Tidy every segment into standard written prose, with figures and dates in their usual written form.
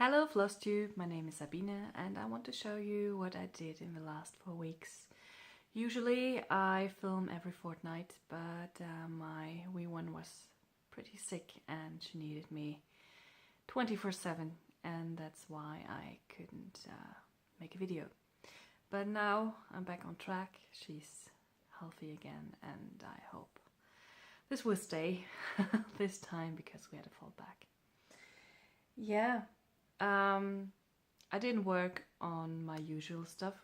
Hello Flosstube, my name is Sabine and I want to show you what I did in the last 4 weeks. Usually I film every fortnight, but my wee one was pretty sick and she needed me 24/7, and that's why I couldn't make a video. But now I'm back on track, she's healthy again, and I hope this will stay this time because we had a fallback. Yeah. I didn't work on my usual stuff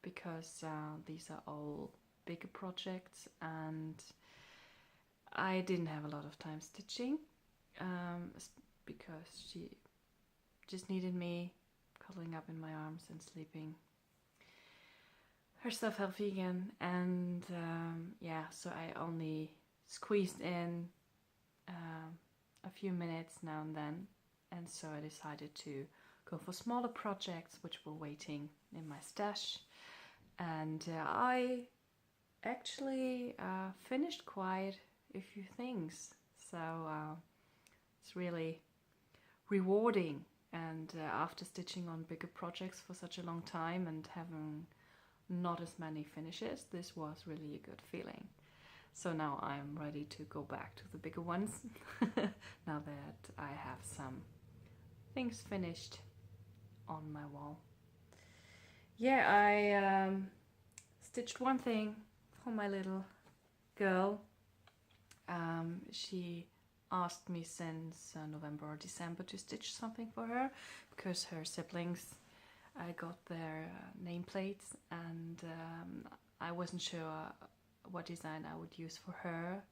because these are all bigger projects and I didn't have a lot of time stitching because she just needed me cuddling up in my arms and sleeping herself healthy again, and yeah, so I only squeezed in a few minutes now and then. And so I decided to go for smaller projects which were waiting in my stash. And I actually finished quite a few things. So it's really rewarding. And after stitching on bigger projects for such a long time and having not as many finishes, this was really a good feeling. So now I'm ready to go back to the bigger ones now that I have some things finished on my wall. Yeah, I stitched one thing for my little girl. She asked me since November or December to stitch something for her because her siblings got their nameplates, and I wasn't sure what design I would use for her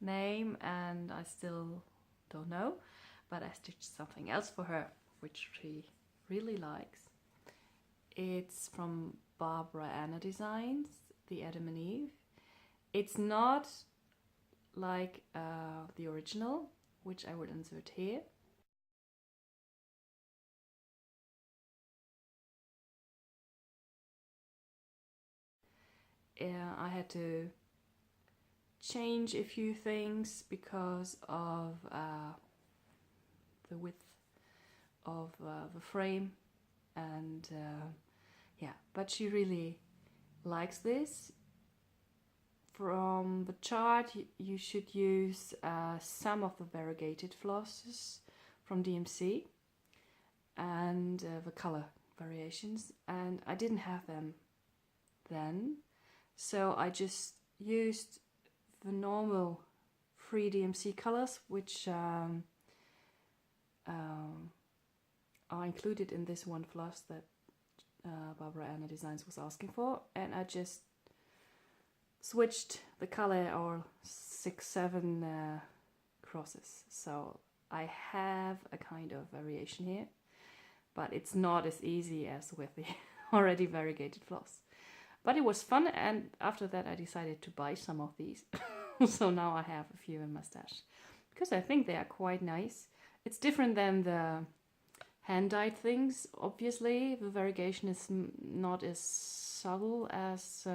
name, and I still don't know. But I stitched something else for her, which she really likes. It's from Barbara Anna Designs, the Adam and Eve. It's not like the original, which I will insert here. I had to change a few things because of the width of the frame, and yeah, but she really likes this. From the chart you should use some of the variegated flosses from DMC and the color variations, and I didn't have them then, so I just used the normal free DMC colors, which are included in this one floss that Barbara Anna Designs was asking for, and I just switched the color or 6-7 crosses. So I have a kind of variation here, but it's not as easy as with the already variegated floss. But it was fun, and after that I decided to buy some of these. So now I have a few in my stash because I think they are quite nice. It's different than the hand-dyed things. Obviously the variegation is not as subtle as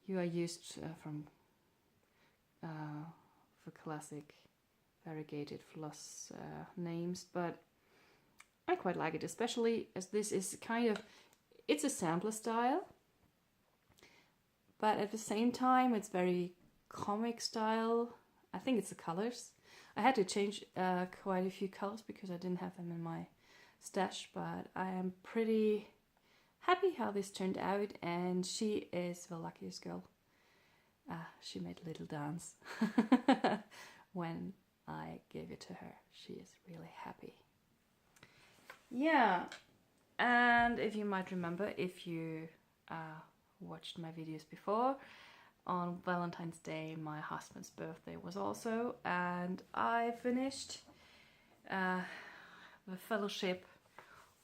you are used from the classic variegated floss names, but I quite like it, especially as this is kind of, it's a sampler style, but at the same time it's very comic style. I think it's the colors. I had to change quite a few colors because I didn't have them in my stash, but I am pretty happy how this turned out, and she is the luckiest girl. She made a little dance when I gave it to her. She is really happy. Yeah, and if you might remember, if you watched my videos before, on Valentine's Day my husband's birthday was also, and I finished the Fellowship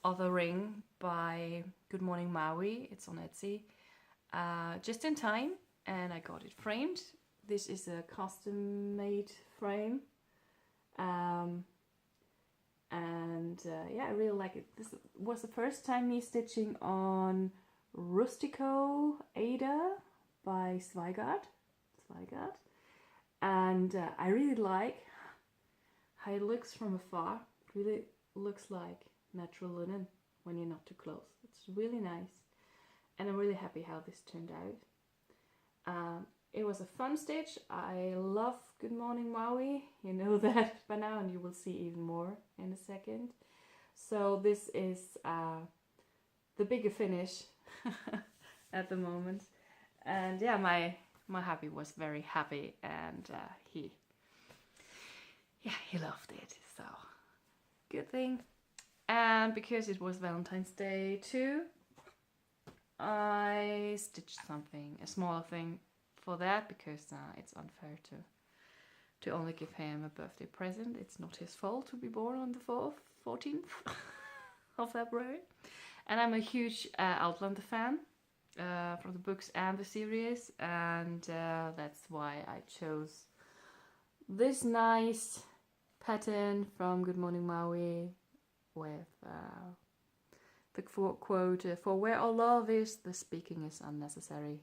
of the Ring by Good Morning Maui. It's on Etsy, just in time, and I got it framed. This is a custom made frame, and yeah, I really like it. This was the first time me stitching on Rustico Ada by Zweigart, and I really like how it looks from afar. It really looks like natural linen when you're not too close. It's really nice, and I'm really happy how this turned out. It was a fun stitch. I love Good Morning Maui. You know that by now, and you will see even more in a second. So this is the bigger finish at the moment. And yeah, my hubby was very happy, and he loved it. So good thing. And because it was Valentine's Day too, I stitched something, a smaller thing for that, because it's unfair to only give him a birthday present. It's not his fault to be born on the 14th of February. And I'm a huge Outlander fan from the books and the series, and that's why I chose this nice pattern from Good Morning Maui with the quote, "For where all love is, the speaking is unnecessary."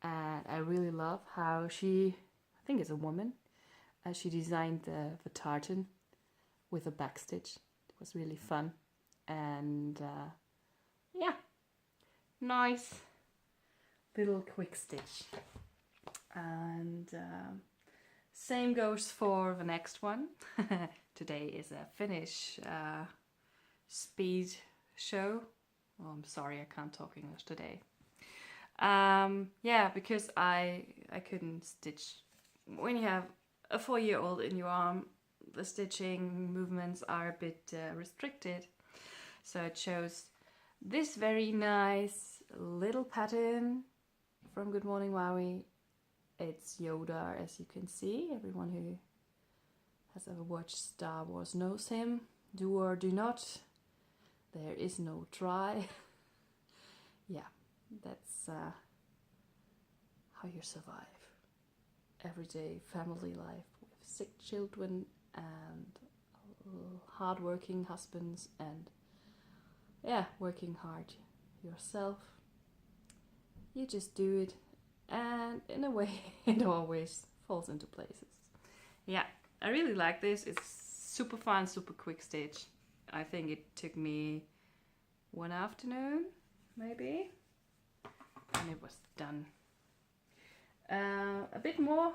And I really love how she, I think it's a woman, she designed the tartan with a backstitch. It was really fun. And yeah, nice little quick stitch. And same goes for the next one. Today is a Finnish speed show. Oh, I'm sorry, I can't talk English today. Yeah, because I couldn't stitch. When you have a 4-year-old in your arm, the stitching movements are a bit restricted. So I chose this very nice little pattern from Good Morning Maui. It's Yoda, as you can see. Everyone who has ever watched Star Wars knows him. Do or do not. There is no try. Yeah, that's how you survive everyday family life with sick children and hard-working husbands, and yeah, working hard yourself. You just do it, and in a way it always falls into places. Yeah, I really like this. It's super fun, super quick stitch. I think it took me 1 afternoon, maybe, and it was done. A bit more,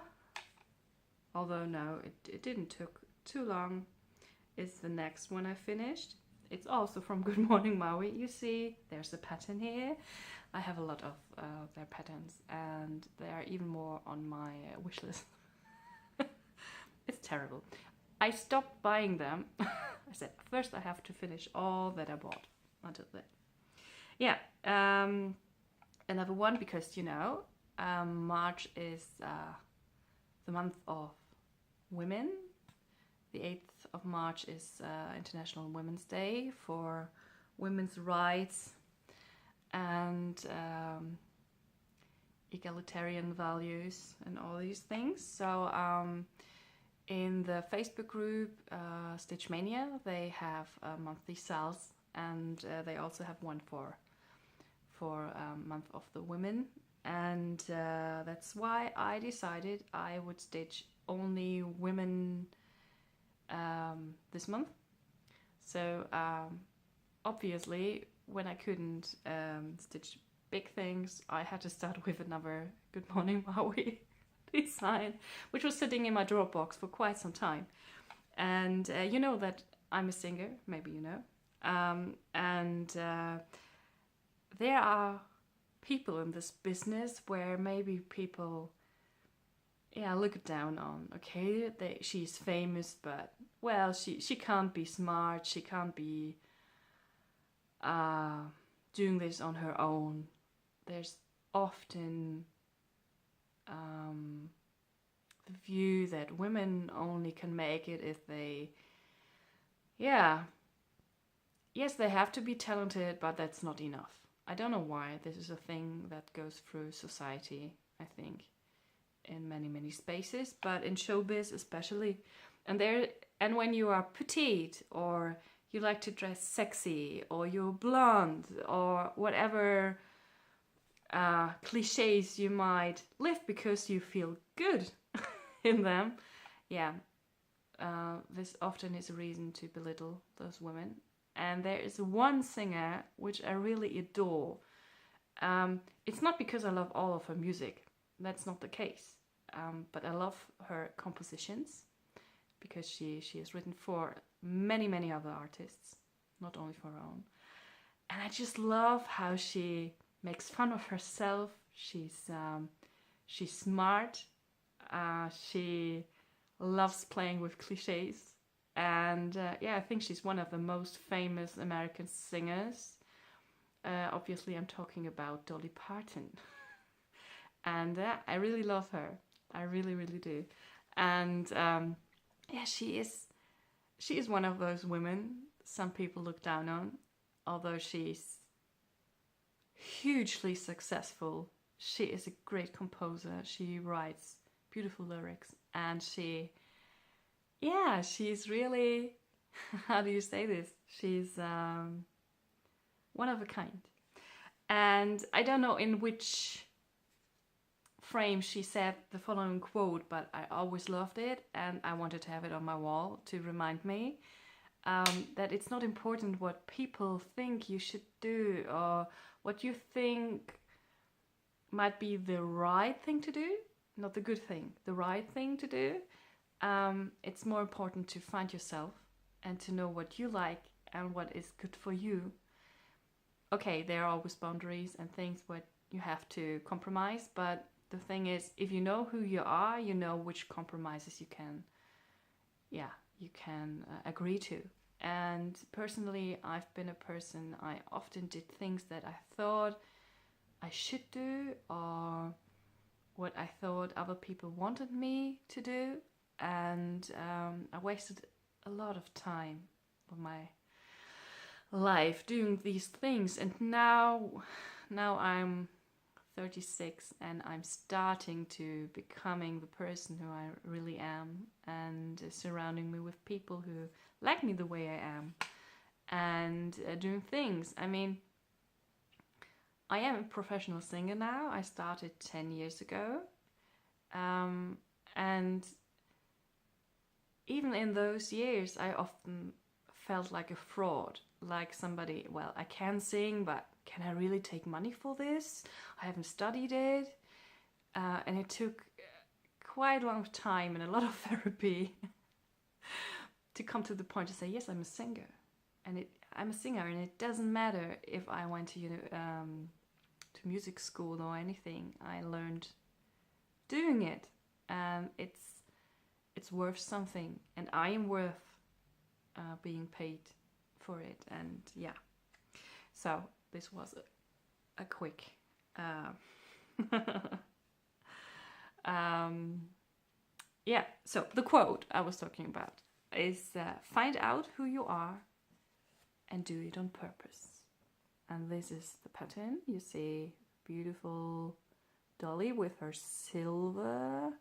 although no, it didn't took too long, is the next one I finished. It's also from Good Morning Maui. You see, there's a pattern here. I have a lot of their patterns, and there are even more on my wish list. It's terrible. I stopped buying them. I said, first I have to finish all that I bought until then. Yeah, another one, because, you know, March is the month of women. The 8th of March is International Women's Day for women's rights and egalitarian values and all these things. So in the Facebook group Stitch Mania, they have monthly sales, and they also have one for month of the women. And that's why I decided I would stitch only women this month. So obviously, when I couldn't stitch big things, I had to start with another Good Morning Maui design, which was sitting in my Dropbox for quite some time. And you know that I'm a singer, maybe you know. And there are people in this business where maybe people look down on. Okay, she's famous, but well, she can't be smart, she can't be doing this on her own. There's often the view that women only can make it if they yes, they have to be talented, but that's not enough. I don't know why. This is a thing that goes through society, I think, in many spaces, but in showbiz especially. And when you are petite, or you like to dress sexy, or you're blonde, or whatever cliches you might live because you feel good in them, this often is a reason to belittle those women. and there is one singer which I really adore. It's not because I love all of her music, that's not the case, but I love her compositions because she has written for many other artists, not only for her own. And I just love how she makes fun of herself. She's smart. She loves playing with cliches. And yeah, I think she's one of the most famous American singers. Obviously, I'm talking about Dolly Parton. And I really love her. I really do. And yeah, she is one of those women some people look down on. Although she's hugely successful, she is a great composer. She writes beautiful lyrics, and she's really, how do you say this? She's one of a kind. And I don't know in which frame she said the following quote, but I always loved it, and I wanted to have it on my wall to remind me that it's not important what people think you should do or what you think might be the right thing to do, not the good thing, the right thing to do. It's more important to find yourself and to know what you like and what is good for you. Okay, there are always boundaries and things what you have to compromise, but the thing is, if you know who you are, you know which compromises you can agree to. And personally, I've been a person, I often did things that I thought I should do or what I thought other people wanted me to do, and I wasted a lot of time of my life doing these things. And now I'm 36 and I'm starting to becoming the person who I really am, and surrounding me with people who like me the way I am, and doing things. I mean, I am a professional singer now. I started 10 years ago, and even in those years I often felt like a fraud, like somebody, well, I can sing, but can I really take money for this? I haven't studied it. And it took quite a long time and a lot of therapy to come to the point to say, yes, I'm a singer. And I'm a singer, and it doesn't matter if I went to music school or anything. I learned doing it, and it's worth something, and I am worth being paid for it. And yeah, so this was a quick yeah, so the quote I was talking about is find out who you are and do it on purpose. And this is the pattern. You see beautiful Dolly with her silver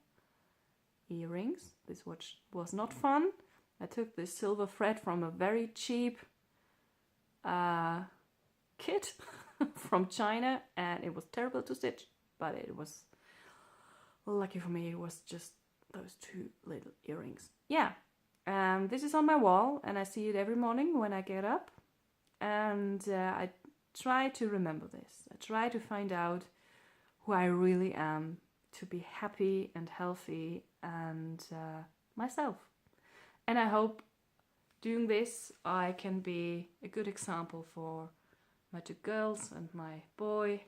earrings. This watch was not fun. I took this silver thread from a very cheap kit from China, and it was terrible to stitch, but it was lucky for me. It was just those two little earrings. Yeah, this is on my wall, and I see it every morning when I get up, and I try to remember this. I try to find out who I really am, to be happy and healthy and myself. And I hope doing this I can be a good example for my two girls and my boy,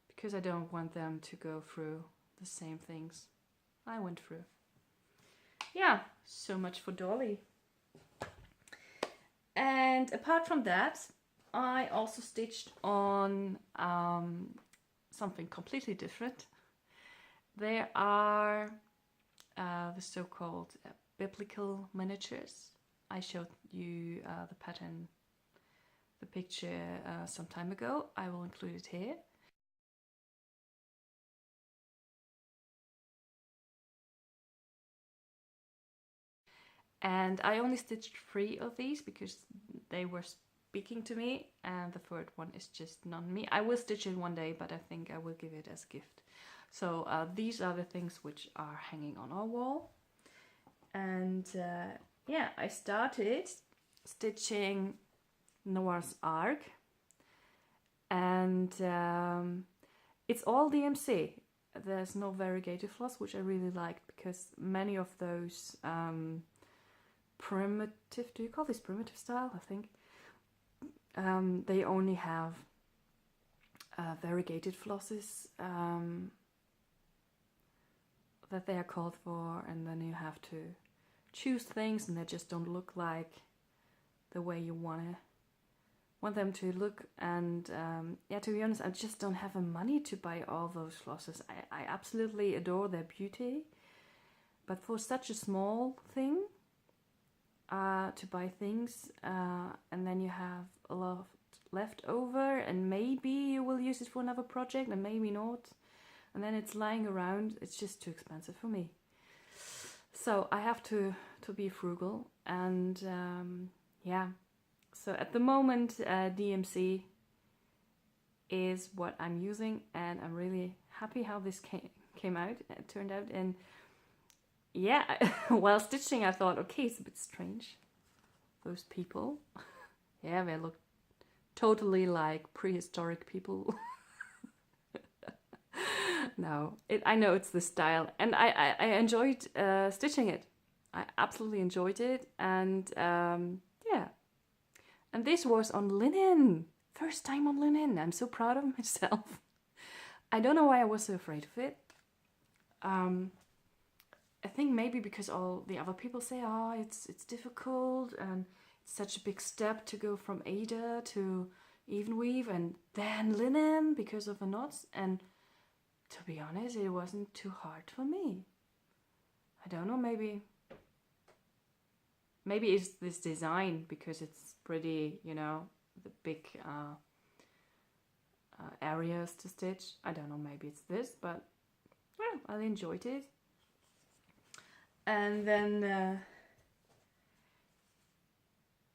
because I don't want them to go through the same things I went through. Yeah, so much for Dolly. And apart from that, I also stitched on something completely different. There are the so-called biblical miniatures. I showed you the pattern, the picture some time ago. I will include it here. And I only stitched 3 of these because they were speaking to me, and the third one is just not me. I will stitch it one day, but I think I will give it as a gift. So these are the things which are hanging on our wall. And yeah, I started stitching Noah's Ark, and it's all DMC. There's no variegated floss, which I really liked, because many of those primitive, do you call this primitive style? I think they only have variegated flosses that they are called for, and then you have to choose things, and they just don't look like the way you want them to look. And yeah, to be honest, I just don't have the money to buy all those flosses. I absolutely adore their beauty, but for such a small thing, to buy things, and then you have a lot left over, and maybe you will use it for another project and maybe not, and then it's lying around, it's just too expensive for me. So I have to be frugal, and yeah, so at the moment DMC is what I'm using, and I'm really happy how this came out, it turned out. And yeah, while stitching I thought, okay, it's a bit strange, those people. Yeah, they look totally like prehistoric people. No, I know it's the style, and I enjoyed stitching it. I absolutely enjoyed it, and yeah. And this was on linen. First time on linen. I'm so proud of myself. I don't know why I was so afraid of it. I think maybe because all the other people say, oh, it's difficult, and it's such a big step to go from Aida to even weave and then linen because of the knots. And to be honest, it wasn't too hard for me. I don't know, maybe it's this design, because it's pretty, you know, the big areas to stitch. I don't know, maybe it's this, but well, I enjoyed it. And then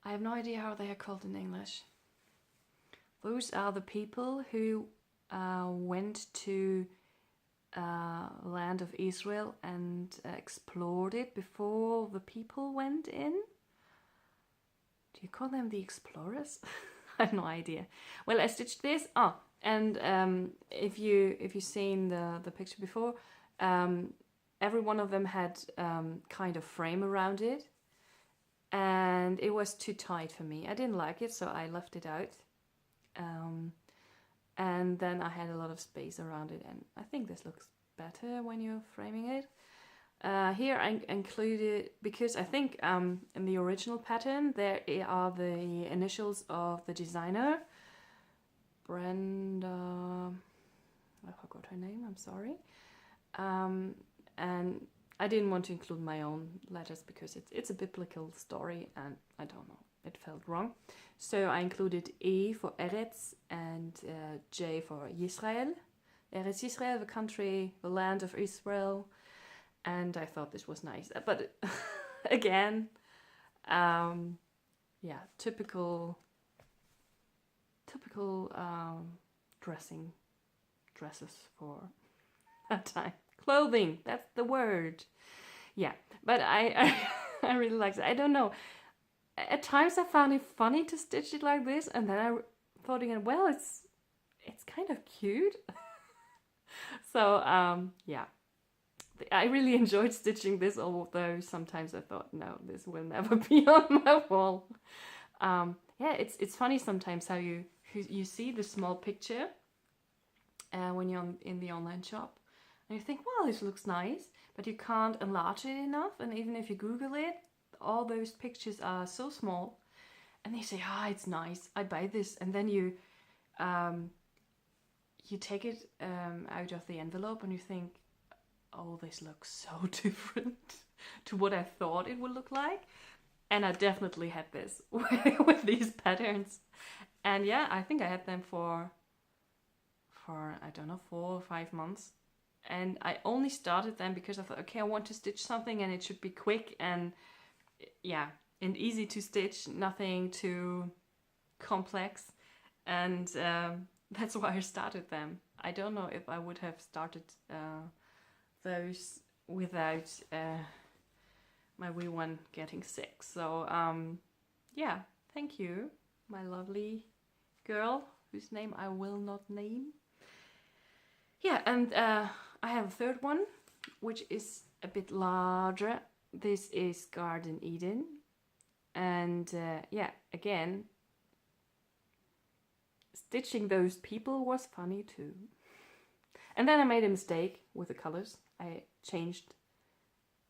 I have no idea how they are called in English. Those are the people who went to land of Israel and explored it before the people went in. Do you call them the explorers? I have no idea. Well, I stitched this. Oh, and if you've seen the picture before, every one of them had kind of frame around it, and it was too tight for me. I didn't like it, so I left it out. And then I had a lot of space around it, and I think this looks better when you're framing it. Here I included, because I think in the original pattern there are the initials of the designer, Brenda, I forgot her name, I'm sorry. And I didn't want to include my own letters because it's a biblical story, and I don't know, it felt wrong. So I included E for Eretz and J for Yisrael. Eretz Yisrael, the country, the land of Israel. And I thought this was nice. But again, yeah, typical dresses for that time. Clothing, that's the word. Yeah, but I really liked it. I don't know. At times I found it funny to stitch it like this, and then I thought again, well, it's kind of cute. So yeah, I really enjoyed stitching this, although sometimes I thought, no, this will never be on my wall. Yeah, it's funny sometimes how you see the small picture when you're in the online shop, and you think, well, this looks nice, but you can't enlarge it enough, and even if you Google it, all those pictures are so small, and they say, it's nice, I buy this, and then you take it out of the envelope and you think, oh, this looks so different to what I thought it would look like. And I definitely had this with these patterns. And yeah, I think I had them for I don't know, 4 or 5 months. And I only started them because I thought, okay, I want to stitch something and it should be quick and yeah, and easy to stitch, nothing too complex. And that's why I started them. I don't know if I would have started those without my wee one getting sick. So yeah, thank you my lovely girl, whose name I will not name. Yeah, and I have a third one, which is a bit larger. This is Garden Eden. And yeah, again, stitching those people was funny too. And then I made a mistake with the colors. I changed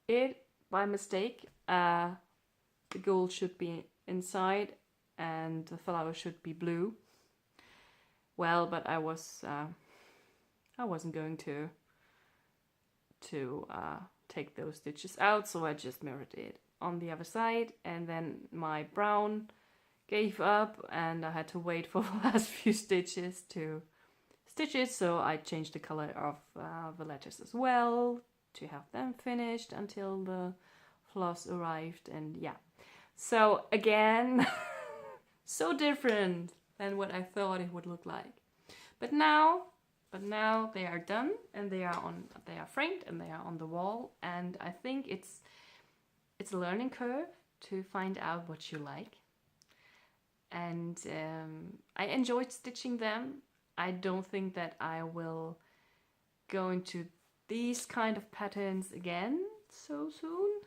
it by mistake. The gold should be inside and the flower should be blue. Well, but I wasn't going to take those stitches out, so I just mirrored it on the other side, and then my brown gave up and I had to wait for the last few stitches to stitch it, so I changed the color of the letters as well to have them finished until the floss arrived. And yeah, so again, so different than what I thought it would look like. But now they are done, and they are framed and they are on the wall, and I think it's a learning curve to find out what you like. And I enjoyed stitching them. I don't think that I will go into these kind of patterns again so soon.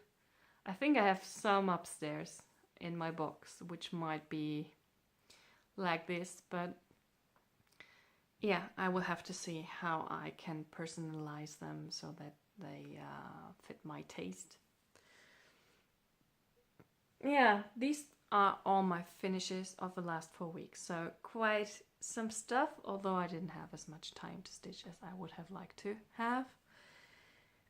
I think I have some upstairs in my box which might be like this, but yeah, I will have to see how I can personalize them so that they fit my taste. Yeah, these are all my finishes of the last 4 weeks, so quite some stuff, although I didn't have as much time to stitch as I would have liked to have.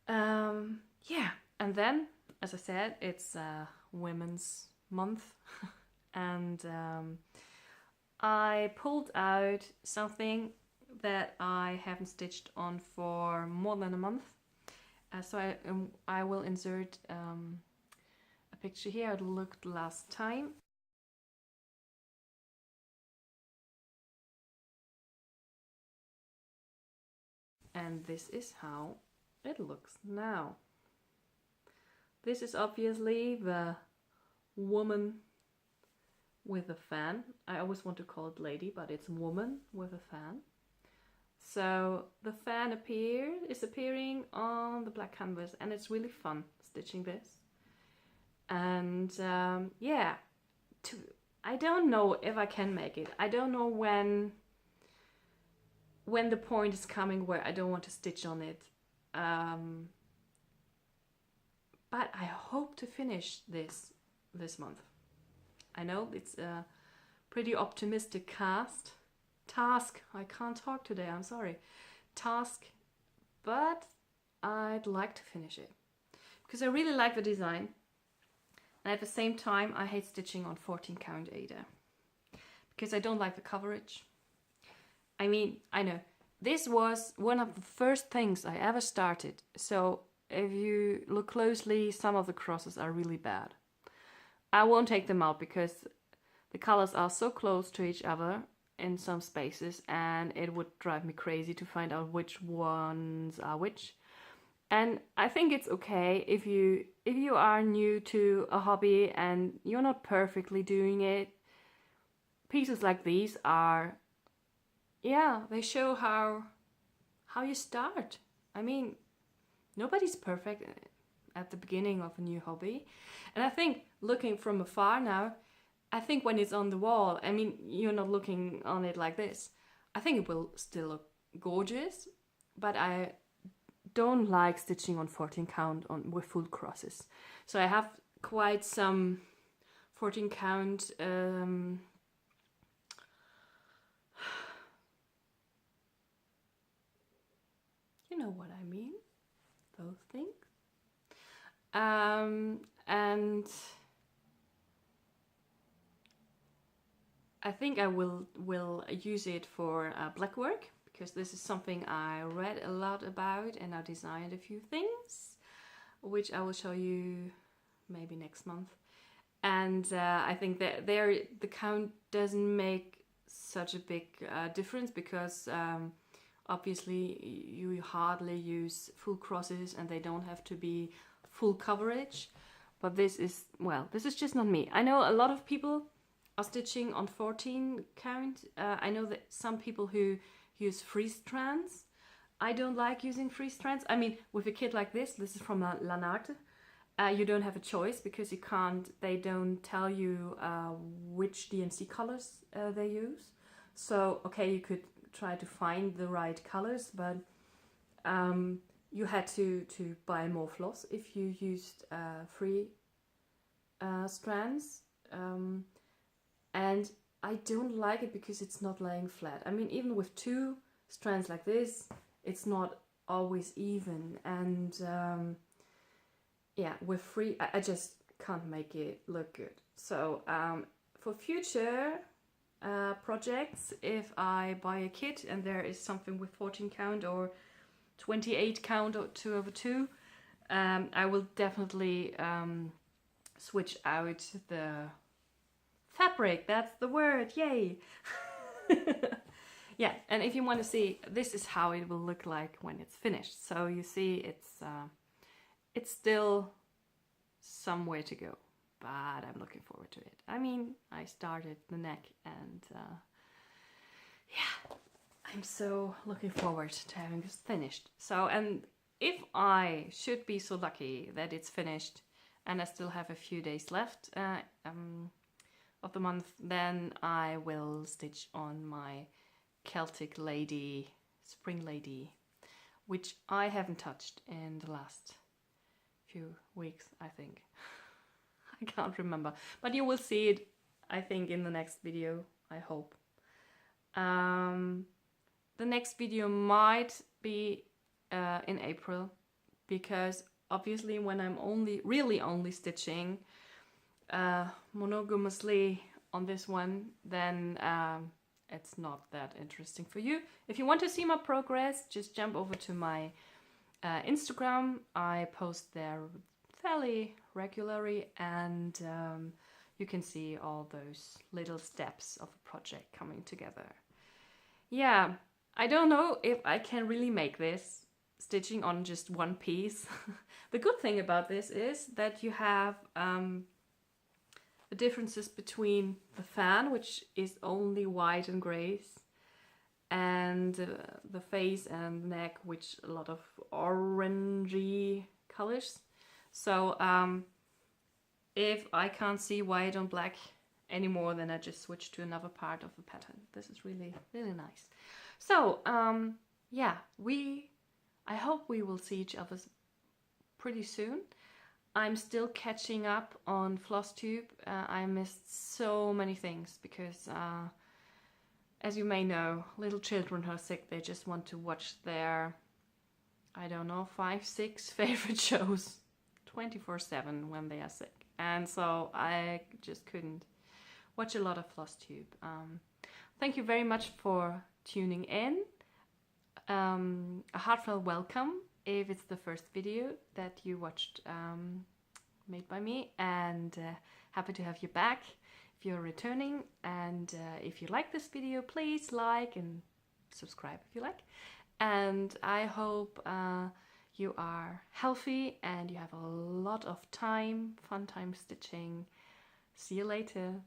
Yeah, and then, as I said, it's Women's Month, and I pulled out something that I haven't stitched on for more than a month. So I will insert a picture here how it looked last time. And this is how it looks now. This is obviously the woman with a fan. I always want to call it lady, but it's woman with a fan. So the fan is appearing on the black canvas, and it's really fun stitching this. And yeah, I don't know if I can make it. I don't know when the point is coming where I don't want to stitch on it. But I hope to finish this month. I know it's a pretty optimistic task. I can't talk today, I'm sorry. Task, but I'd like to finish it because I really like the design. And at the same time, I hate stitching on 14 count Aida because I don't like the coverage. I mean, I know this was one of the first things I ever started. So if you look closely, some of the crosses are really bad. I won't take them out because the colors are so close to each other in some spaces, and it would drive me crazy to find out which ones are which. And I think it's okay if you are new to a hobby and you're not perfectly doing it. Pieces like these are, yeah, they show how you start. I mean, nobody's perfect at the beginning of a new hobby. And I think looking from afar now, I think when it's on the wall, I mean, you're not looking on it like this. I think it will still look gorgeous, but I don't like stitching on 14 count with full crosses. So I have quite some 14 count you know what I mean, those things. And I think I will use it for black work, because this is something I read a lot about, and I designed a few things, which I will show you maybe next month. And I think that the count doesn't make such a big difference, because obviously you hardly use full crosses and they don't have to be full coverage. But this is, well, this is just not me. I know a lot of people are stitching on 14 count. I know that some people who use free strands. I don't like using free strands. I mean, with a kit like this is from Outlander, you don't have a choice because you can't, they don't tell you which DMC colors they use. So, okay, you could try to find the right colors, but you had to buy more floss if you used free strands. And I don't like it because it's not laying flat. I mean, even with 2 strands like this, it's not always even. And yeah, with free, I just can't make it look good. So for future projects, if I buy a kit and there is something with 14 count or 28 count or 2/2, I will definitely switch out the fabric. That's the word, yay! Yeah, and if you want to see, this is how it will look like when it's finished. So you see, it's still some way to go, but I'm looking forward to it. I mean, I started the neck and yeah, I'm so looking forward to having this finished. So, and if I should be so lucky that it's finished and I still have a few days left of the month, then I will stitch on my Celtic lady, spring lady, which I haven't touched in the last few weeks, I think. I can't remember, but you will see it, I think, in the next video, I hope. The next video might be in April, because obviously when I'm really only stitching monogamously on this one, then it's not that interesting for you. If you want to see my progress, just jump over to my Instagram. I post there fairly regularly, and you can see all those little steps of a project coming together. Yeah, I don't know if I can really make this stitching on just one piece. The good thing about this is that you have the differences between the fan, which is only white and grays, and the face and neck, which a lot of orangey colors. So if I can't see white on black anymore, then I just switch to another part of the pattern. This is really, really nice. So yeah, I hope we will see each other pretty soon. I'm still catching up on Flosstube. I missed so many things because, as you may know, little children who are sick, they just want to watch their, I don't know, 5, 6 favorite shows 24/7 when they are sick. And so I just couldn't watch a lot of Flosstube. Thank you very much for tuning in. A heartfelt welcome if it's the first video that you watched made by me, and happy to have you back if you're returning. And if you like this video, please like and subscribe if you like. And I hope you are healthy and you have a lot of time, fun time stitching. See you later.